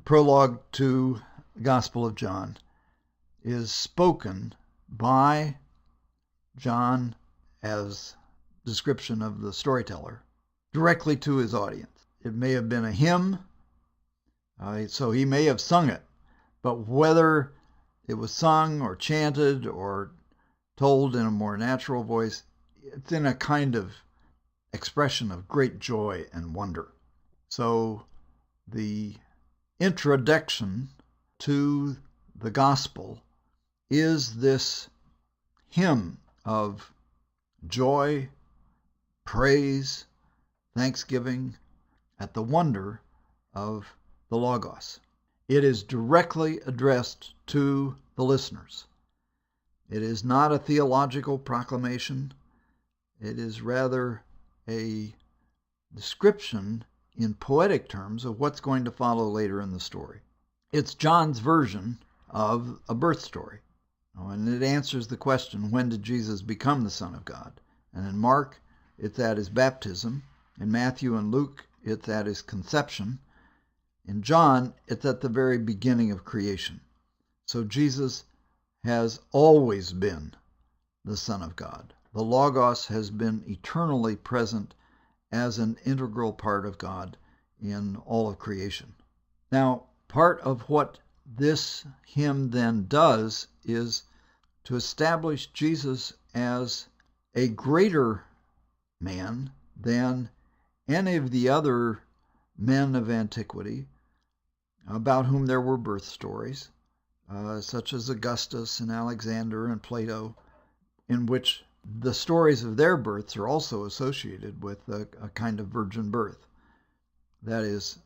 prologue to the Gospel of John is spoken by John as description of the storyteller directly to his audience. It may have been a hymn, so he may have sung it, but whether it was sung or chanted or told in a more natural voice, it's in a kind of expression of great joy and wonder. So the introduction to the gospel is this hymn of joy, praise, thanksgiving at the wonder of the Logos. It is directly addressed to the listeners. It is not a theological proclamation. It is rather a description in poetic terms of what's going to follow later in the story. It's John's version of a birth story. And it answers the question, when did Jesus become the Son of God? And in Mark, it's at his baptism. In Matthew and Luke, it's at his conception. In John, it's at the very beginning of creation. So Jesus has always been the Son of God. The Logos has been eternally present as an integral part of God in all of creation. Now, part of what this hymn then does is to establish Jesus as a greater man than any of the other men of antiquity about whom there were birth stories, such as Augustus and Alexander and Plato, in which the stories of their births are also associated with a kind of virgin birth. That is,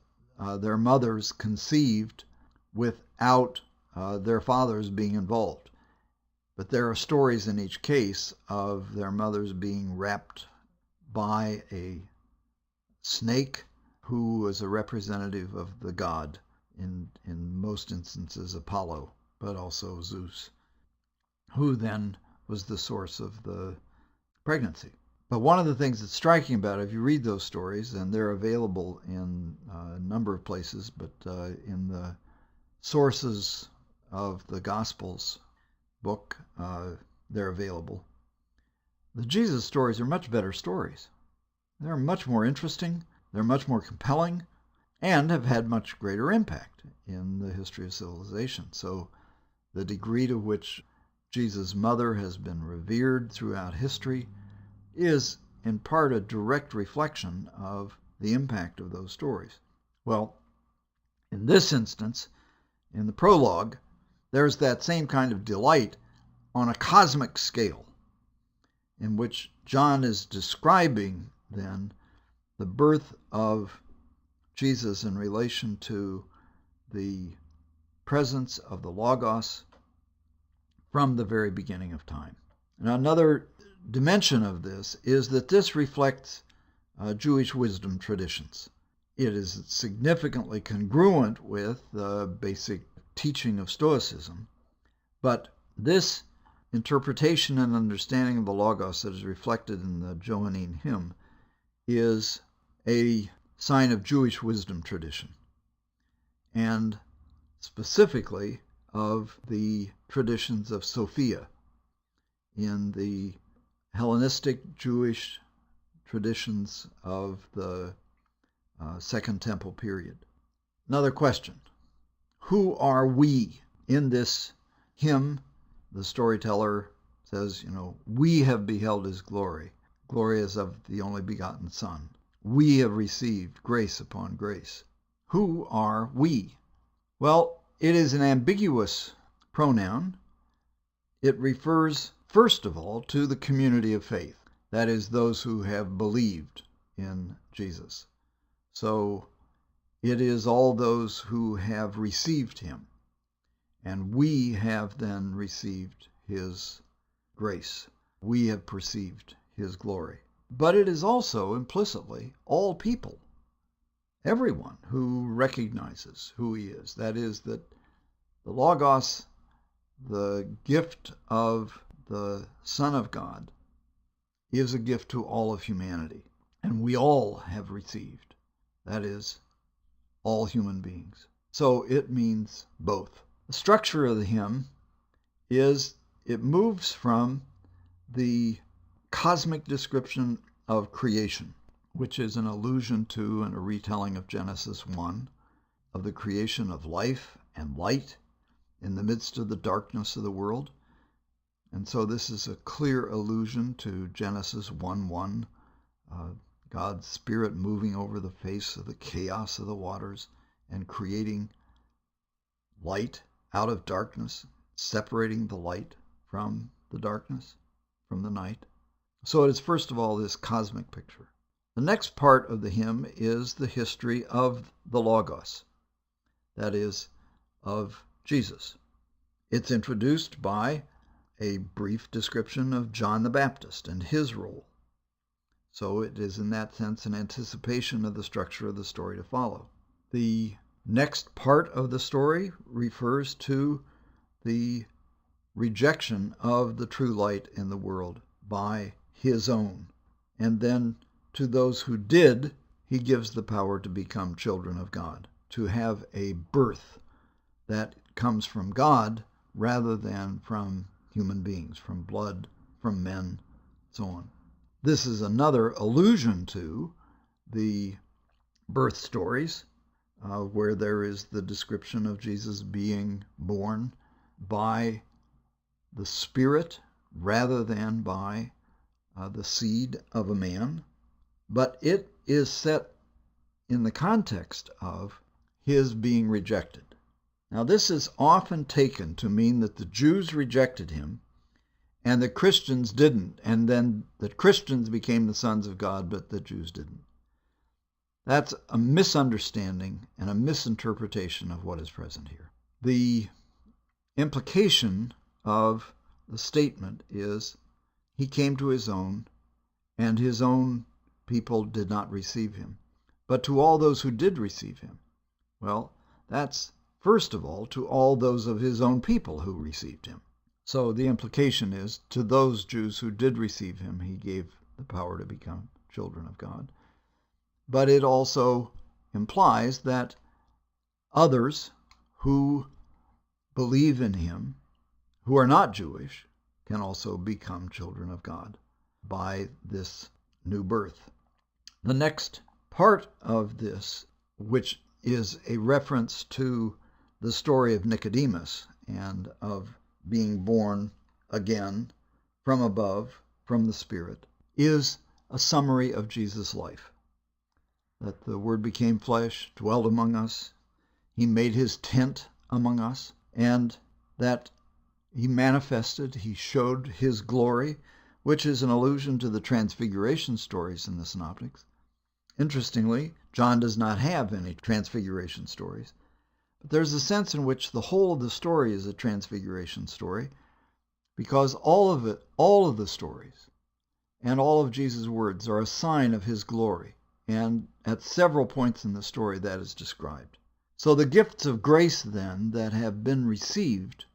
their mothers conceived without their fathers being involved. But there are stories in each case of their mothers being wrapped by a snake who was a representative of the god, in most instances Apollo, but also Zeus, who then was the source of the pregnancy. But one of the things that's striking about it, if you read those stories, and they're available in a number of places, but in the Sources of the Gospels book, they're available. The Jesus stories are much better stories. They're much more interesting, they're much more compelling, and have had much greater impact in the history of civilization. So the degree to which Jesus' mother has been revered throughout history is in part a direct reflection of the impact of those stories. Well, in this instance, in the prologue, there's that same kind of delight on a cosmic scale, in which John is describing then the birth of Jesus in relation to the presence of the Logos from the very beginning of time. And another dimension of this is that this reflects Jewish wisdom traditions. It is significantly congruent with the basic teaching of Stoicism, but this interpretation and understanding of the Logos that is reflected in the Johannine hymn is a sign of Jewish wisdom tradition, and specifically of the traditions of Sophia in the Hellenistic Jewish traditions of the Second Temple period. Another question: who are we? In this hymn, the storyteller says, we have beheld his glory. Glory as of the only begotten Son. We have received grace upon grace. Who are we? Well, it is an ambiguous pronoun. It refers, first of all, to the community of faith. That is, those who have believed in Jesus. So it is all those who have received him. And we have then received his grace. We have perceived his glory. But it is also implicitly all people, everyone who recognizes who he is. That is, that the Logos, the gift of the Son of God, is a gift to all of humanity. And we all have received. That is, all human beings. So it means both. The structure of the hymn is it moves from the cosmic description of creation, which is an allusion to and a retelling of Genesis 1, of the creation of life and light in the midst of the darkness of the world. And so this is a clear allusion to Genesis 1:1, God's Spirit moving over the face of the chaos of the waters and creating light out of darkness, separating the light from the darkness, from the night. So it is, first of all, this cosmic picture. The next part of the hymn is the history of the Logos, that is, of Jesus. It's introduced by a brief description of John the Baptist and his role. So it is, in that sense, an anticipation of the structure of the story to follow. The next part of the story refers to the rejection of the true light in the world by his own. And then to those who did, he gives the power to become children of God, to have a birth that comes from God rather than from human beings, from blood, from men, so on. This is another allusion to the birth stories, where there is the description of Jesus being born by the Spirit rather than by the seed of a man. But it is set in the context of his being rejected. Now, this is often taken to mean that the Jews rejected him and the Christians didn't, and then the Christians became the sons of God, but the Jews didn't. That's a misunderstanding and a misinterpretation of what is present here. The implication of the statement is he came to his own, and his own people did not receive him. But to all those who did receive him, well, that's first of all to all those of his own people who received him. So the implication is, to those Jews who did receive him, he gave the power to become children of God. But it also implies that others who believe in him, who are not Jewish, can also become children of God by this new birth. The next part of this, which is a reference to the story of Nicodemus and of being born again from above, from the Spirit, is a summary of Jesus' life. That the Word became flesh, dwelt among us, he made his tent among us, and that he manifested, he showed his glory, which is an allusion to the transfiguration stories in the Synoptics. Interestingly, John does not have any transfiguration stories. But there's a sense in which the whole of the story is a transfiguration story, because all of the stories, and all of Jesus' words are a sign of his glory. And at several points in the story that is described. So the gifts of grace then that have been received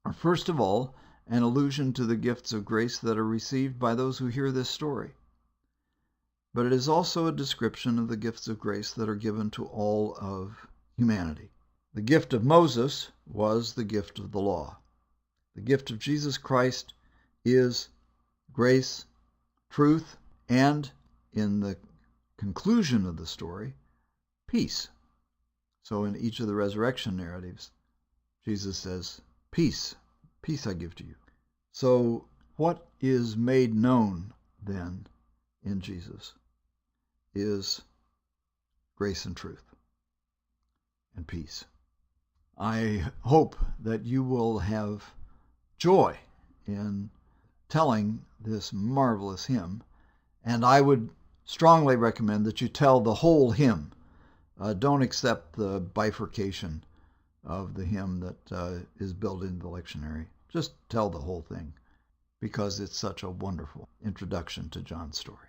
are first of all an allusion to the gifts of grace that are received by those who hear this story. But it is also a description of the gifts of grace that are given to all of humanity. The gift of Moses was the gift of the law. The gift of Jesus Christ is grace, truth, and in the conclusion of the story, peace. So in each of the resurrection narratives, Jesus says, peace, peace I give to you. So what is made known then in Jesus is grace and truth and peace. I hope that you will have joy in telling this marvelous hymn, and I would strongly recommend that you tell the whole hymn. Don't accept the bifurcation of the hymn that is built into the lectionary. Just tell the whole thing, because it's such a wonderful introduction to John's story.